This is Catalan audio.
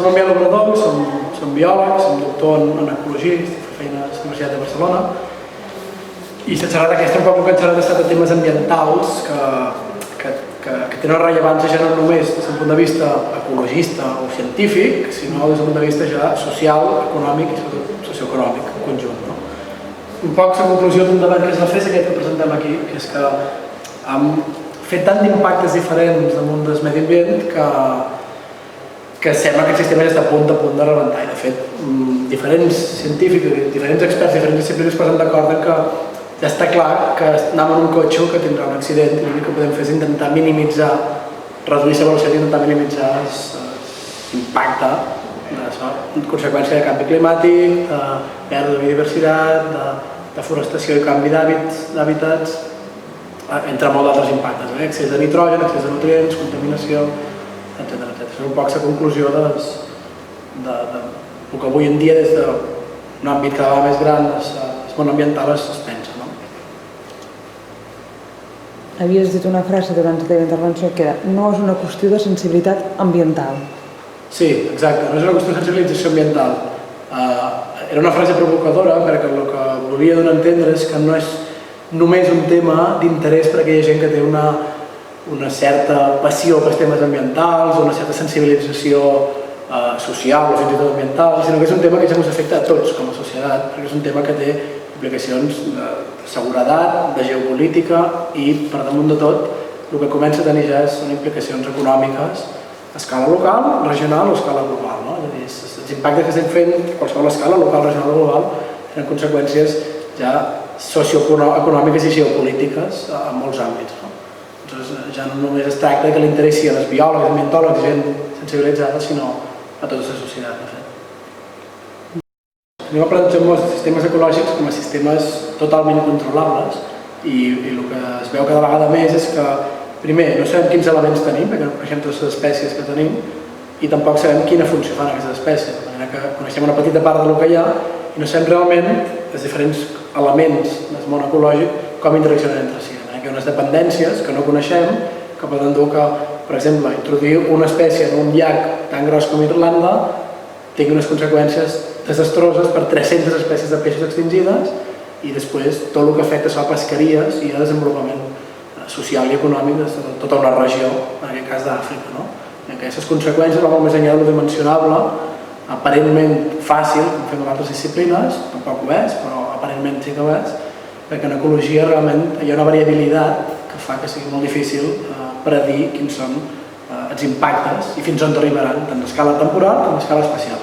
Som un biòleg, som biòlegs, som doctor en ecologia, estic fent feina a la Universitat de Barcelona, i la xerrada aquesta un poc que ens ha estat de temes ambientals que tenen una rellevància ja no només des d'un punt de vista ecologista o científic, sinó des d'un punt de vista ja social, econòmic i sobretot socioeconòmic en conjunt. Un poc la conclusió d'un debat que es va fer és aquest que presentem aquí, que és que hem fet tant d'impactes diferents damunt del medi ambient que sembla que el sistema ja està a punt de rebentar. I de fet, diferents científics, diferents experts, diferents disciplines es posen d'acord que ja està clar que anem en un cotxe que tindrà un accident i l'únic que podem fer és intentar minimitzar, reduir la velocitat i intentar minimitzar l'impacte de conseqüència de canvi climàtic, de pèrdua de biodiversitat, de deforestació i canvi d'hàbitats, entre molts d'altres impactes, excés de nitrogen, excés de nutrients, contaminació, etc. És un poc la conclusió del que avui en dia des d'un àmbit cada vegada més gran el món ambiental es pensa. Havies dit una frase durant la teva intervenció que era no és una qüestió de sensibilitat ambiental. Sí, exacte, no és una qüestió de sensibilització ambiental. Era una frase provocadora perquè el que volia donar a entendre és que no és només un tema d'interès per a aquella gent que té una certa passió pels temes ambientals, una certa sensibilització social o fins i tot ambiental, sinó que és un tema que ja ens afecta a tots com a societat, perquè és un tema que té implicacions de seguretat, de geopolítica i, per damunt de tot, el que comença a tenir ja són implicacions econòmiques a escala local, regional o a escala global. És a dir, els impactes que estem fent a qualsevol escala, local, regional o global, tenen conseqüències ja socioeconòmiques i geopolítiques en molts àmbits. Llavors, ja no només es tracta que li interessi a les biòlegs, ambientòlegs i gent sensibilitzada, sinó a tota la societat, de fet. Anem a plantejar els sistemes ecològics com a sistemes totalment controlables i el que es veu cada vegada més és que, primer, no sabem quins elements tenim, perquè no coneixem totes les espècies que tenim i tampoc sabem quina funció fan aquestes espècies, de manera que coneixem una petita part del que hi ha i no sabem realment els diferents elements del món ecològic com interaccionen entre si. Hi ha unes dependències que no coneixem que poden dur que, per exemple, introduir una espècie en un llac tan gros com Irlanda tingui unes conseqüències desastroses per 300 espècies de peixos extingides i després tot el que afecta a pesqueries i a desenvolupament social i econòmic de tota una regió, en aquest cas d'Àfrica. Aquestes conseqüències van molt més enllà de lo dimensionable, aparentment fàcil, com fem en altres disciplines, tampoc ho és, però aparentment sí que ho és, perquè en ecologia realment hi ha una variabilitat que fa que sigui molt difícil predir quins són els impactes i fins on arribaran, tant a escala temporal com a escala espacial.